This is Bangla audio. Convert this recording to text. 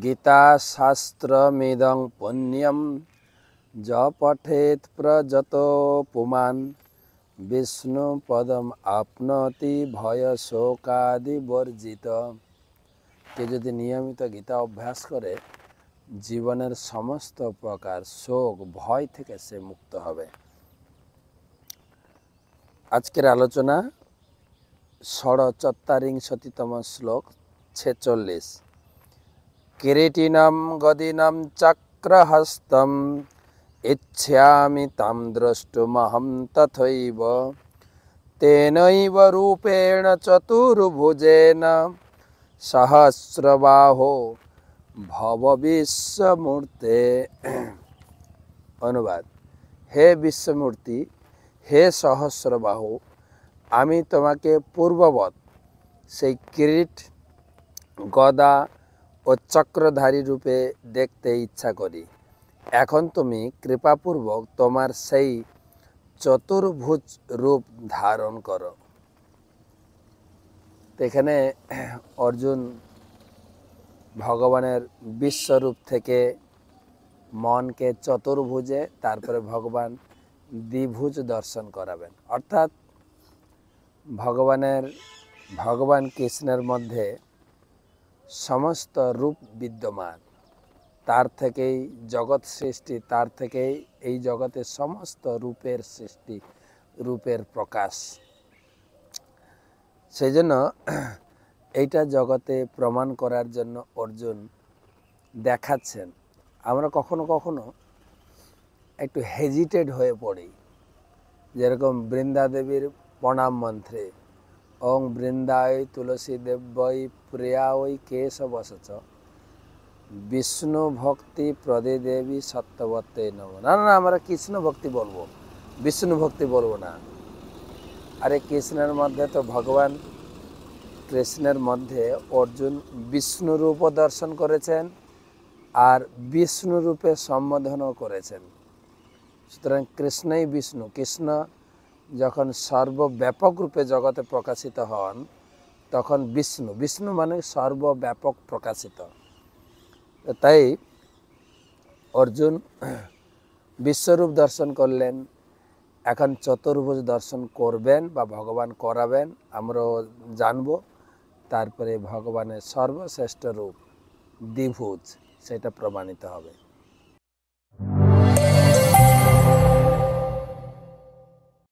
गीता शास्त्रमिदं पुण्यं ज पठेत् प्रजतो पुमान् विष्णुपदम आपनोति भय शोकादि वर्जित। के यदि नियमित गीता अभ्यास करे जीवनेर समस्त प्रकार शोक भय थेके से मुक्त हबे। आजकेर आलोचना 47तम श्लोक 46। किरीटिनं गदिनं चक्रहस्तं इच्छामि तं द्रष्टुमहं तथैव तेनैव रूपेण चतुर्भुजेन सहस्रबाहो भव विश्वमूर्ते। अनुवाद। हे विश्वमूर्ति, हे सहस्रबाहु, आमी तोमाके पूर्ववत से किरीट गदा और चक्रधारी रूपे देखते इच्छा करी। এখন তুমি কৃপাপূর্বক তোমার সেই চতুর্ভুজ রূপ ধারণ করো। এখানে অর্জুন ভগবানের বিশ্বরূপ থেকে মনকে চতুর্ভুজে তারপরে দ্বিভুজ দর্শন করাবেন। অর্থাৎ ভগবান কৃষ্ণের মধ্যে সমস্ত রূপ বিদ্যমান, তার থেকেই জগৎ সৃষ্টি, তার থেকেই এই জগতে সমস্ত রূপের সৃষ্টি, রূপের প্রকাশ। সেই জন্য এইটা জগতে প্রমাণ করার জন্য অর্জুন দেখাচ্ছেন। আমরা কখনো কখনো একটু হেজিটেড হয়ে পড়ি, যেরকম বৃন্দা দেবীর প্রণাম মন্ত্রে ওং বৃন্দায় তুলসী দেব্যই প্রিয়ায় কেশবসচ বিষ্ণু ভক্তি প্রদে দেবী সত্যবতে নম। না না, আমরা কৃষ্ণ ভক্তি বলবো, বিষ্ণু ভক্তি বলবো না। আরে কৃষ্ণের মধ্যে তো ভগবান কৃষ্ণের মধ্যে অর্জুন বিষ্ণু রূপ দর্শন করেছেন আর বিষ্ণু রূপে সম্বোধনও করেছেন। সুতরাং কৃষ্ণই বিষ্ণু। কৃষ্ণ যখন সর্বব্যাপক রূপে জগতে প্রকাশিত হন তখন বিষ্ণু মানে সর্বব্যাপক প্রকাশিত। তাই অর্জুন বিশ্বরূপ দর্শন করলেন, এখন চতুর্ভুজ দর্শন করবেন বা ভগবান করাবেন, আমরাও জানব। তারপরে ভগবানের সর্বশ্রেষ্ঠ রূপ দ্বিভুজ, সেটা প্রমাণিত হবে।